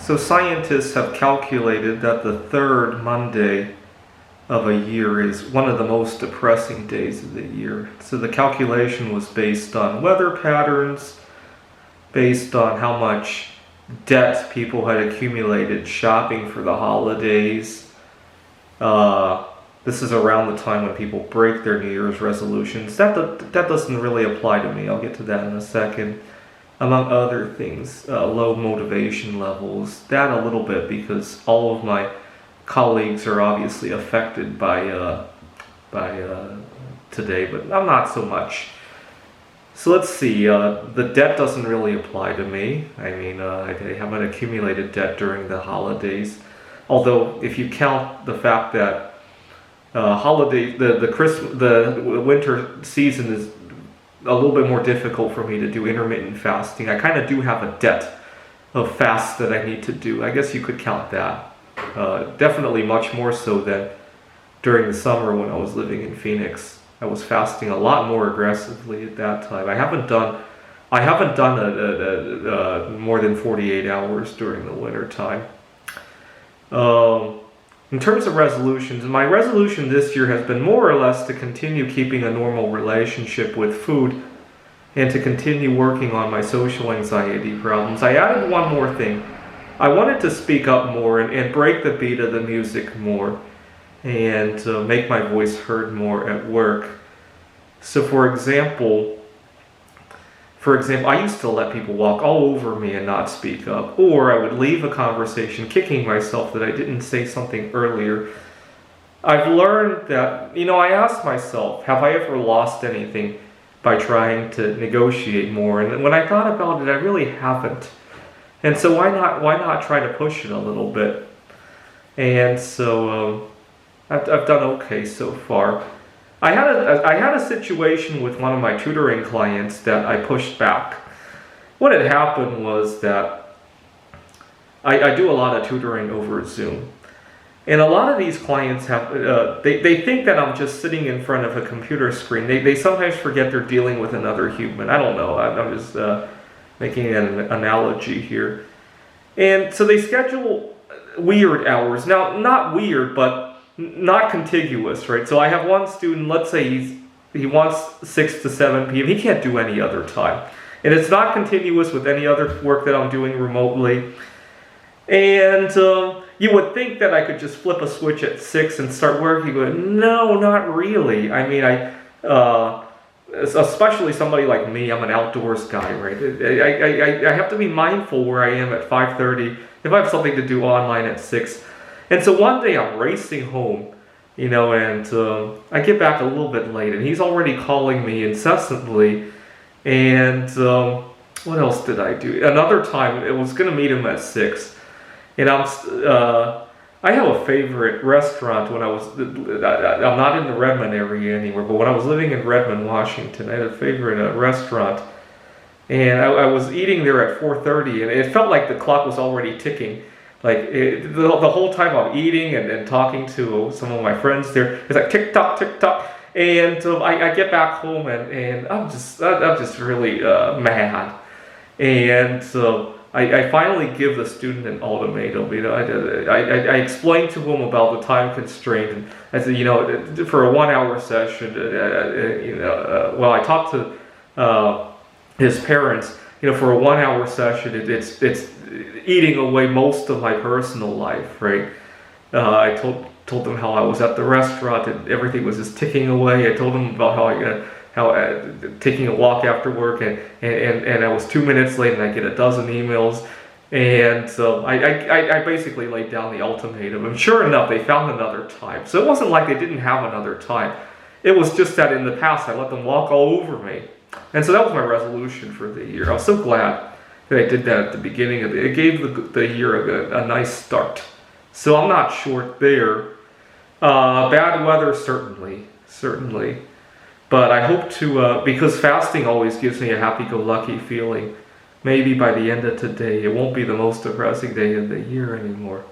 So scientists have calculated that the third Monday of a year is one of the most depressing days of the year. So the calculation was based on weather patterns, based on how much debt people had accumulated shopping for the holidays. This is around the time when people break their New Year's resolutions. That doesn't really apply to me. I'll get to that in a second. Among other things, low motivation levels. That a little bit because all of my colleagues are obviously affected by today, but I'm not so much. So let's see. The debt doesn't really apply to me. I mean, I haven't accumulated debt during the holidays. Although, if you count the fact that the winter season is a little bit more difficult for me to do intermittent fasting. I kind of do have a debt of fasts that I need to do. I guess you could count that. Definitely much more so than during the summer when I was living in Phoenix. I was fasting a lot more aggressively at that time. I haven't done more than 48 hours during the winter time. In terms of resolutions, my resolution this year has been more or less to continue keeping a normal relationship with food and to continue working on my social anxiety problems. I added one more thing. I wanted to speak up more and break the beat of the music more and make my voice heard more at work. So for example, I used to let people walk all over me and not speak up, or I would leave a conversation kicking myself that I didn't say something earlier. I've learned that, I asked myself, have I ever lost anything by trying to negotiate more? And when I thought about it, I really haven't. And so why not try to push it a little bit? And so I've done okay so far. I had a situation with one of my tutoring clients that I pushed back. What had happened was that I do a lot of tutoring over Zoom. And a lot of these clients have, they think that I'm just sitting in front of a computer screen. They sometimes forget they're dealing with another human. I don't know, I'm just making an analogy here. And so they schedule weird hours. Now, not weird, but not contiguous, right? So I have one student, let's say he wants 6 to 7 p.m. He can't do any other time. And it's not continuous with any other work that I'm doing remotely. And you would think that I could just flip a switch at 6 and start working, but no, not really. I mean, especially somebody like me, I'm an outdoors guy, right? I have to be mindful where I am at 5:30 if I have something to do online at 6. And so one day I'm racing home, and I get back a little bit late, and he's already calling me incessantly. And what else did I do? Another time, it was going to meet him at 6. And I have a favorite restaurant when I'm not in the Redmond area anymore, but when I was living in Redmond, Washington, I had a favorite restaurant. And I was eating there at 4:30, and it felt like the clock was already ticking. Like the whole time I'm eating and talking to some of my friends there, it's like tick tock, tick tock. And I get back home and I'm just really mad. And so I finally give the student an ultimatum. I explained to him about the time constraint, and I said, for a 1-hour session, I talked to his parents. For a 1-hour session, it's eating away most of my personal life, right? I told them how I was at the restaurant and everything was just ticking away. I told them about how taking a walk after work and I was 2 minutes late and I get a dozen emails. And so I basically laid down the ultimatum. And sure enough, they found another time. So it wasn't like they didn't have another time. It was just that in the past, I let them walk all over me. And so that was my resolution for the year. I was so glad that I did that at the beginning of it. It gave the year a nice start. So I'm not short there. Bad weather, certainly. But I hope to, because fasting always gives me a happy-go-lucky feeling, maybe by the end of today, it won't be the most depressing day of the year anymore.